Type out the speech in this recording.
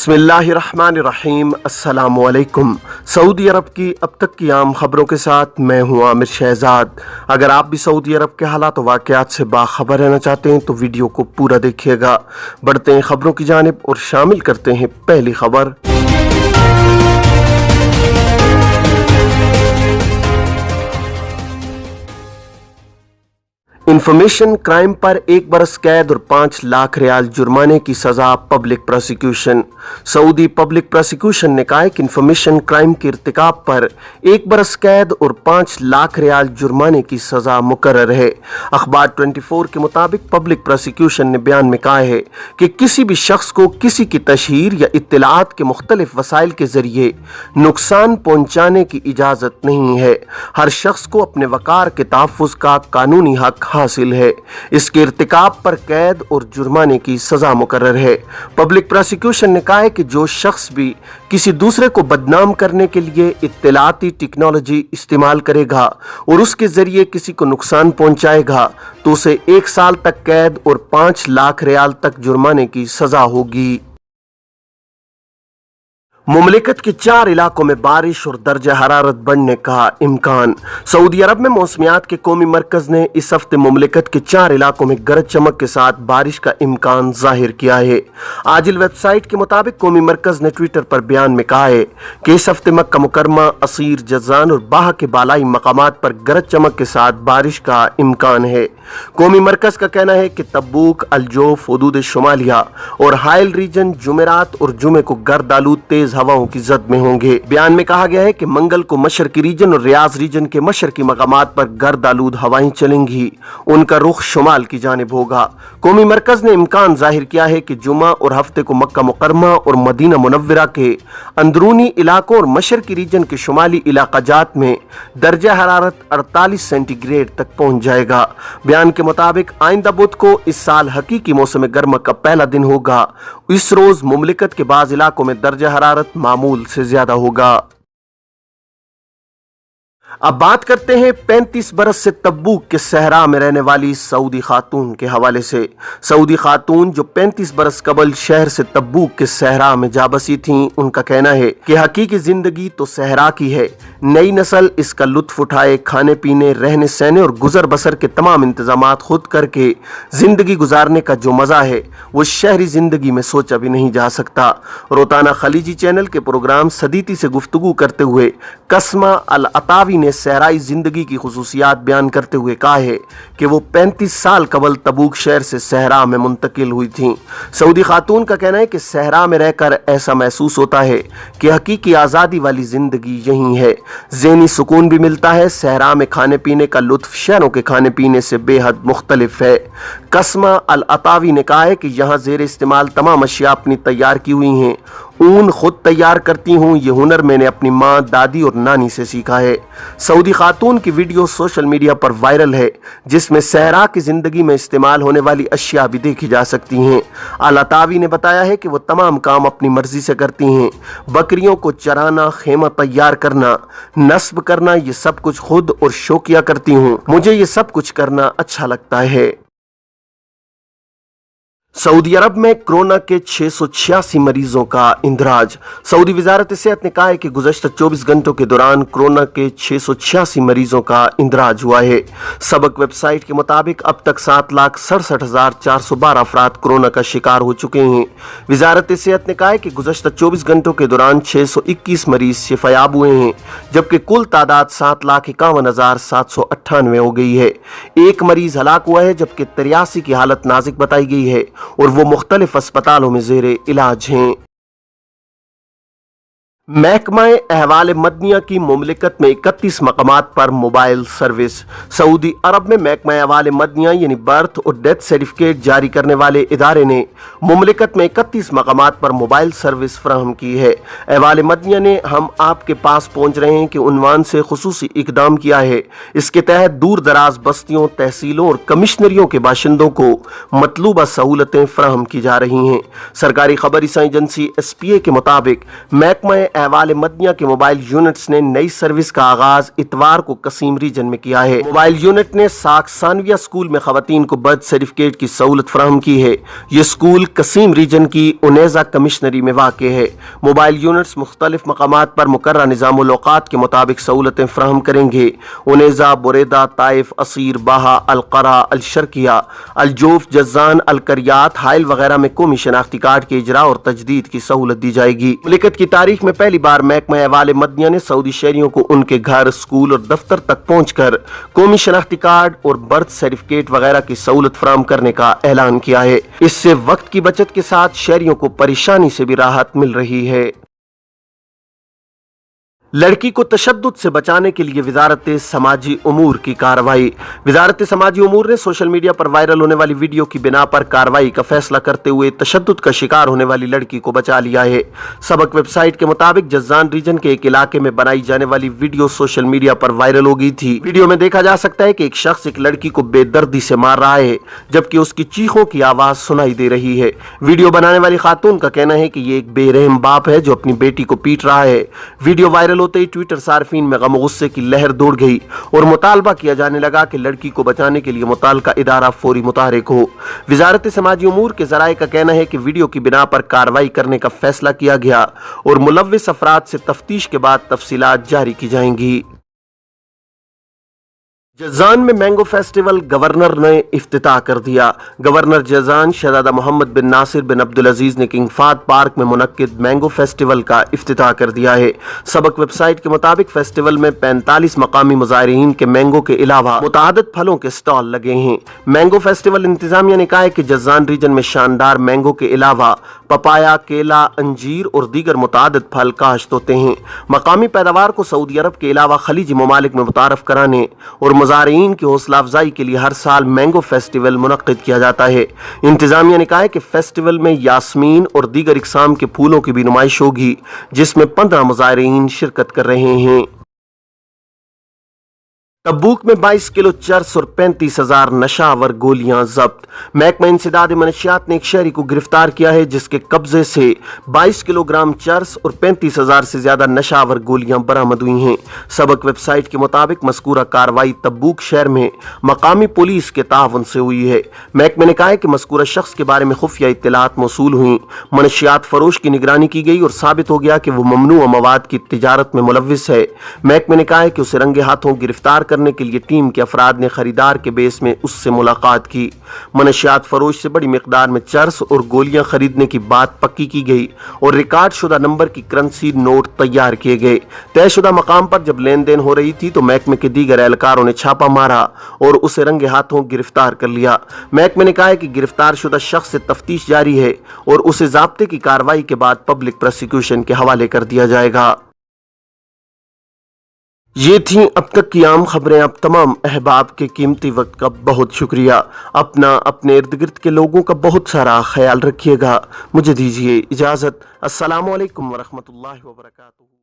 बिस्मिल्लाहिर्रहमानिर्रहीम। अस्सलाम वालेकुम। सऊदी अरब की अब तक की आम खबरों के साथ मैं हूं आमिर शहजाद। अगर आप भी सऊदी अरब के हालात और वाक़यात से बाखबर रहना चाहते हैं तो वीडियो को पूरा देखिएगा। बढ़ते हैं खबरों की जानिब और शामिल करते हैं पहली खबर। इंफॉर्मेशन क्राइम पर 1 बरस कैद और 5 लाख रियाल जुर्माने की सजा public prosecution. Saudi public prosecution ने कहा है कि इंफॉर्मेशन क्राइम के इर्तिकाब पर 1 बरस कैद और 5 लाख रियाल जुर्माने की सजा मुकर्रर है। अखबार 24 के मुताबिक पब्लिक प्रोसिक्यूशन ने बयान में कहा है कि किसी भी शख्स को किसी की तशहीर या इत्तलात के मुख्तलिफ वसाइल के जरिए नुकसान पहुंचाने की इजाज़त नहीं है। हर शख्स को अपने वकार के तहफ़्फ़ुज़ का कानूनी हक हासिल है। इसके इर्तिकाब पर कैद और जुर्माने की सजा मुकर्रर है। पब्लिक प्रोसिक्यूशन ने कहा है कि जो शख्स भी किसी दूसरे को बदनाम करने के लिए इत्तलाती टेक्नोलॉजी इस्तेमाल करेगा और उसके जरिए किसी को नुकसान पहुंचाएगा तो उसे 1 साल तक कैद और 5 लाख रियाल तक जुर्माने की सजा होगी। मुमलिकत के 4 इलाकों में बारिश और दर्जा हरारत बढ़ने का इम्कान। सऊदी अरब में मौसमियात के कौमी मरकज ने इस हफ्ते मुमलिकत के 4 इलाकों में गरज चमक के साथ बारिश का इम्कान जाहिर किया है। आजिल वेबसाइट के मुताबिक कौमी मरकज ने ट्विटर पर बयान में कहा है कि इस हफ्ते मक्का मुकरमा, असीर, जज़ान और बाह के बालाई मकामात पर गरज चमक के साथ बारिश का इम्कान है। कौमी मरकज का कहना है कि तब्बूक, अलजोफ, हुदूद शुमालिया और हाइल रीजन जुमेरात और जुमे को गर्द आलूद तेज हवाओं की जद में होंगे। बयान में कहा गया है कि मंगल को मशरकी रीजन और रियाज रीजन के मशरकी मकामात पर गर्द आलूद हवाएं चलेंगी। उनका रुख शुमाल की जानिब होगा। कौमी मरकज ने इम्कान जाहिर किया है कि जुमा और हफ्ते को मक्का मुकरमा और मदीना मुनव्वरा के अंदरूनी इलाकों और मशरकी रीजन के शुमाली इलाकाजात में दर्जा हरारत 48 सेंटीग्रेड तक पहुंच जाएगा। बयान के मुताबिक आइंदा बुध को इस साल हकीकी मौसम गर्मा का पहला दिन होगा। इस रोज मुमलिकत के बाज़ इलाकों में दर्जा हरारत मामूल से ज्यादा होगा। अब बात करते हैं 35 बरस से तब्बूक के सहरा में रहने वाली सऊदी खातून के हवाले से। सऊदी खातून जो 35 बरस कबल शहर से तब्बूक के सहरा में जा बसी थीं, उनका कहना है कि हकीकी जिंदगी तो सहरा की है। नई नस्ल इसका लुत्फ उठाए, खाने पीने, रहने सहने और गुजर बसर के तमाम इंतजामात खुद करके जिंदगी गुजारने का जो मजा है वो शहरी जिंदगी में सोचा भी नहीं जा सकता। रोताना खलीजी चैनल के प्रोग्राम सदीती से गुफ्तगू करते हुए कस्मा अल अतावी ने सहराई जिंदगी की खुसूसियात बयान करते हुए कहा है कि वो 35 साल कबल तबूक शहर से सहरा में मुंतकिल हुई थीं। सऊदी खातून का कहना है कि सहरा में रहकर ऐसा महसूस होता है कि हकीकी आज़ादी वाली जिंदगी यही है। ज़हनी सुकून भी मिलता है। सहरा में खाने पीने का लुत्फ शहरों के खाने पीने से बेहद मुख्तलिफ है। कस्मा अल अतावी ने कहा है कि यहाँ ज़ेर इस्तेमाल तमाम अशिया अपनी तैयार की हुई हैं। ऊन खुद तैयार करती हूँ। ये हुनर मैंने अपनी माँ, दादी और नानी से सीखा है। सऊदी खातून की वीडियो सोशल मीडिया पर वायरल है जिसमें सहरा की जिंदगी में इस्तेमाल होने वाली अशिया भी देखी जा सकती हैं। अल अतावी ने बताया है कि वो तमाम काम अपनी मर्जी से करती हैं। बकरियों को चराना, खेमा तैयार करना, नस्ब करना, ये सब कुछ खुद और शौकिया करती हूँ। मुझे ये सब कुछ करना अच्छा लगता है। सऊदी अरब में कोरोना के 686 मरीजों का इंदराज। सऊदी वजारत सेहत ने कहा है कि गुज़श्ता 24 घंटों के दौरान कोरोना के 686 मरीजों का इंदराज हुआ है। सबक वेबसाइट के मुताबिक अब तक 7,67,412 अफराद कोरोना का शिकार हो चुके हैं। वजारत सेहत ने कहा है कि गुज़श्ता 24 घंटों के दौरान 621 मरीज शिफायाब हुए हैं, जबकि कुल तादाद 7,51,798 हो गई है। एक मरीज हलाक हुआ है, जबकि 83 की हालत नाजुक बताई गई है और वो मुख्तलिफ अस्पतालों में ज़ेरे इलाज हैं। महकमा अहवाल मदनिया की मुमलिकत में 31 मकामात पर मोबाइल सर्विस। सऊदी अरब में महकमा अहवाल मदनिया यानी बर्थ और डेथ सर्टिफिकेट जारी करने वाले इदारे ने मुमलिकत में 31 मकामात पर मोबाइल सर्विस फराहम की है। अहवाल मदनिया ने हम आपके पास पहुंच रहे हैं कि उन्वान से खुसूसी इकदाम किया है। इसके तहत दूर दराज बस्तियों, तहसीलों और कमिश्नरियों के बाशिंदों को मतलूबा सहूलतें फराहम की जा रही हैं। सरकारी खबर एजेंसी SPA के मुताबिक महकमा احوال مدنیہ کے موبائل یونٹس نے نئی سروس کا آغاز اتوار کو قسیم ریجن میں کیا ہے۔ موبائل یونٹ نے ساکھ ثانویہ سکول میں خواتین کو برتھ سرٹیفکیٹ کی سہولت فراہم کی ہے۔ یہ سکول قسیم ریجن کی انیزا کمشنری میں واقع ہے۔ موبائل یونٹس مختلف مقامات پر مقررہ نظام الاوقات کے مطابق سہولتیں فراہم کریں گے۔ انیزا، بریدہ، طائف، عسیر، باہا، القرا، الشرقیہ، الجوف، جزان، القریات، حائل وغیرہ میں قومی شناختی کارڈ کے اجراء اور تجدید کی سہولت دی جائے گی۔ مملکت کی تاریخ میں پہلی بار محکمہ احوال مدنیہ نے سعودی شہریوں کو ان کے گھر، اسکول اور دفتر تک پہنچ کر قومی شناختی کارڈ اور برتھ سرٹیفکیٹ وغیرہ کی سہولت فراہم کرنے کا اعلان کیا ہے۔ اس سے وقت کی بچت کے ساتھ شہریوں کو پریشانی سے بھی راحت مل رہی ہے۔ لڑکی کو تشدد سے بچانے کے لیے وزارت سماجی امور کی کارروائی۔ وزارت سماجی امور نے سوشل میڈیا پر وائرل ہونے والی ویڈیو کی بنا پر کارروائی کا فیصلہ کرتے ہوئے تشدد کا شکار ہونے والی لڑکی کو بچا لیا ہے۔ سبق ویب سائٹ کے مطابق جزان ریجن کے ایک علاقے میں بنائی جانے والی ویڈیو سوشل میڈیا پر وائرل ہو گئی تھی۔ ویڈیو میں دیکھا جا سکتا ہے کہ ایک شخص ایک لڑکی کو بے دردی سے مار رہا ہے جبکہ اس کی چیخوں کی آواز سنائی دے رہی ہے۔ ویڈیو بنانے والی خاتون کا کہنا ہے کہ یہ ایک بے رحم باپ ہے جو اپنی بیٹی کو پیٹ رہا ہے۔ ویڈیو وائرل ہوتے ہی ٹویٹر صارفین میں غم و غصے کی لہر دوڑ گئی اور مطالبہ کیا جانے لگا کہ لڑکی کو بچانے کے لیے متعلقہ ادارہ فوری متحرک ہو۔ وزارت سماجی امور کے ذرائع کا کہنا ہے کہ ویڈیو کی بنا پر کارروائی کرنے کا فیصلہ کیا گیا اور ملوث افراد سے تفتیش کے بعد تفصیلات جاری کی جائیں گی۔ جازان میں مینگو فیسٹیول گورنر نے افتتاح کر دیا۔ گورنر جازان شہزادہ محمد بن ناصر بن عبدالعزیز نے کنگ فہد پارک میں منعقد مینگو فیسٹیول کا افتتاح کر دیا ہے۔ سبق ویب سائٹ کے مطابق فیسٹیول میں 45 مقامی مزارعین کے مینگو کے علاوہ متعدد پھلوں کے سٹال لگے ہیں۔ مینگو فیسٹیول انتظامیہ نے کہا ہے کہ جازان ریجن میں شاندار مینگو کے علاوہ پپایا، کیلا، انجیر اور دیگر متعدد پھل کاشت ہوتے ہیں۔ مقامی پیداوار کو سعودی عرب کے علاوہ خلیجی ممالک میں متعارف کرانے اور مزارعین کی حوصلہ افزائی کے لیے ہر سال مینگو فیسٹیول منعقد کیا جاتا ہے۔ انتظامیہ نے کہا ہے کہ فیسٹیول میں یاسمین اور دیگر اقسام کے پھولوں کی بھی نمائش ہوگی جس میں 15 مزارعین شرکت کر رہے ہیں۔ تبوک میں 22 کلو چرس اور 35,000 نشہ آور گولیاں ضبط۔ محکمہ انسداد منشیات نے ایک شہری کو گرفتار کیا ہے جس کے قبضے سے 22 کلو گرام چرس اور 35,000 سے زیادہ نشہ آور گولیاں برآمد ہوئی ہیں۔ سبق ویب سائٹ کے مطابق مذکورہ کارروائی تبوک شہر میں مقامی پولیس کے تعاون سے ہوئی ہے۔ محکمے نے کہا ہے کہ مذکورہ شخص کے بارے میں خفیہ اطلاعات موصول ہوئیں، منشیات فروش کی نگرانی کی گئی اور ثابت ہو گیا کہ وہ ممنوعہ مواد کی تجارت میں ملوث ہے۔ محکمے نے کہا ہے کہ اسے رنگے ہاتھوں گرفتار کرنے کے لیے ٹیم کے افراد نے خریدار کے بیس میں اس سے ملاقات کی۔ منشیات فروش سے بڑی مقدار میں چرس اور گولیاں خریدنے کی بات پکی کی گئی اور ریکارڈ شدہ نمبر کی کرنسی نوٹ تیار کیے گئے۔ طے شدہ مقام پر جب لین دین ہو رہی تھی تو محکمے کے دیگر اہلکاروں نے چھاپا مارا اور اسے رنگے ہاتھوں گرفتار کر لیا۔ محکمے نے کہا ہے کہ گرفتار شدہ شخص سے تفتیش جاری ہے اور اسے ضابطے کی کارروائی کے بعد پبلک پروسیکیوشن کے حوالے کر دیا جائے گا۔ یہ تھیں اب تک کی عام خبریں۔ اب تمام احباب کے قیمتی وقت کا بہت شکریہ۔ اپنے ارد گرد کے لوگوں کا بہت سارا خیال رکھیے گا۔ مجھے دیجیے اجازت۔ السلام علیکم ورحمۃ اللہ وبرکاتہ۔